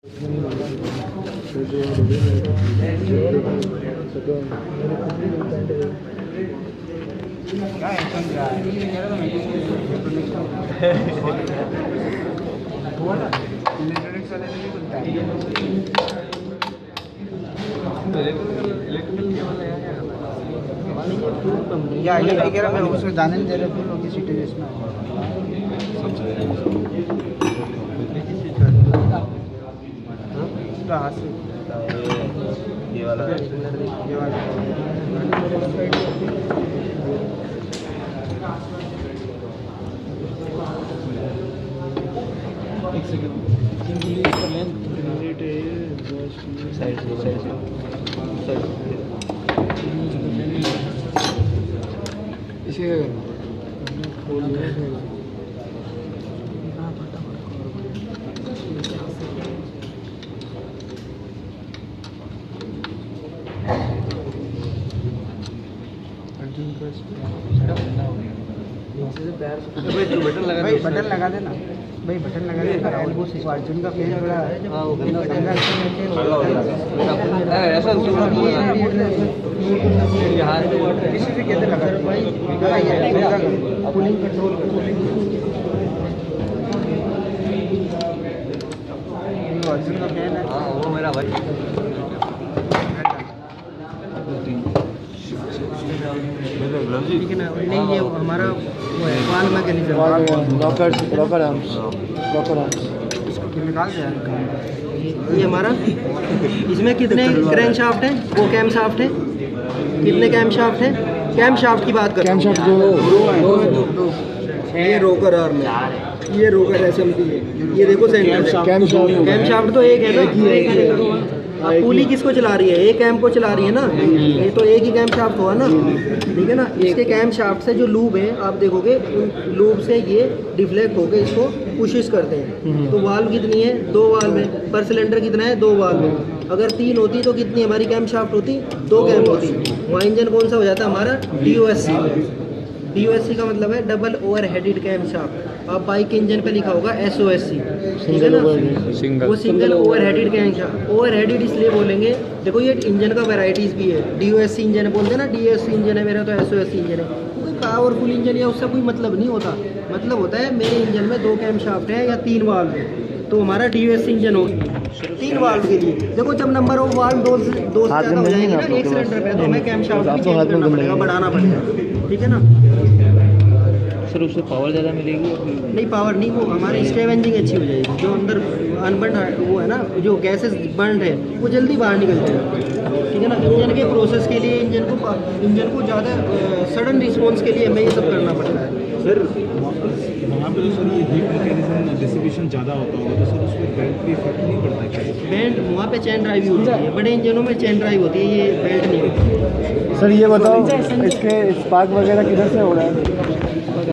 या ये नहीं कह रहा मैं उसको जाने नहीं दे रहा फुल होगी सीटें जिसमें हाथ से ये वाला एक सेकंड साइड इसे बटन लगा देना भाई, बटन लगा देना। अर्जुन का पेज बड़ा ऐसा किसी से कहते लगा कूलिंग कंट्रोल अर्जुन का फैन है। हाँ वो मेरा भाई ठीक है ना। नहीं ये हमारा वाल मैकेनिज्म लॉकर आर्म्स इसको निकाल दे। ये हमारा इसमें कितने क्रैंक शाफ्ट है, वो कैम शाफ्ट है, कितने कैम शाफ्ट है? कैम शाफ्ट की बात करें, कैम शाफ्ट दो। ये रोकर आर्म है, ये रोकर एसएमपी है, ये देखो सेंटर कैम शाफ्ट तो एक है ना। पुली किसको चला रही है? एक कैम को चला रही है ना, ये तो एक ही कैम शाफ्ट हुआ ना, ठीक है ना। इसके कैम शाफ्ट से जो लूब है आप देखोगे, लूब से ये डिफ्लेक्ट होकर इसको पुशिश करते हैं। तो वाल्व कितनी है? 2 वाल्व है। पर सिलेंडर कितना है? 2 वाल्व है। अगर 3 होती तो कितनी हमारी कैम शाफ्ट होती? 2 कैम होती। वहाँ इंजन कौन सा हो जाता हमारा? DOSC। DOSC का मतलब है double over headed camshaft. आप बाइक के इंजन पे लिखा होगा SOSC, ठीक है ना। वो single over headed camshaft. Over headed इसलिए बोलेंगे, देखो ये इंजन का वैरायटीज़ भी है। DOSC इंजन बोलते हैं ना, DOSC इंजन है मेरा तो SOSC इंजन है। कोई पावरफुल इंजन या उससे कोई मतलब नहीं होता। मतलब होता है मेरे इंजन में 2 कैम शाफ्ट है या 3 वाल्व है, तो हमारा DOSC इंजन हो 3 वाल्व के लिए। देखो जब नंबर ऑफ वाल्व 2 से ज़्यादा हो जाएंगे ना एक सिलेंडर पे, तो हमें कैम शाफ्ट भी चेंज करना पड़ेगा, बढ़ाना पड़ेगा, ठीक है ना। सर उससे पावर ज़्यादा मिलेगी? नहीं पावर नहीं, वो हमारी स्कैवेंजिंग अच्छी हो जाएगी। जो अंदर अनबर्न वो है ना, जो गैसेस बर्न है वो जल्दी बाहर निकल जाएगा, ठीक है ना। इंजन के प्रोसेस के लिए इंजन को ज़्यादा सडन रिस्पॉन्स के लिए हमें ये सब करना पड़ता है। सर वहाँ पे तो सर ये हीट मैकेनिज्म डिस्ट्रीब्यूशन ज़्यादा होता होगा, तो सर उसमें बेल्ट पे इफेक्ट नहीं पड़ता है? बेल्ट वहाँ पे चैन ड्राइव होती है, बड़े इंजनों में चैन ड्राइव होती है, ये बेल्ट नहीं होती। सर ये बताओ इसके स्पार्क वगैरह किधर से हो रहा है?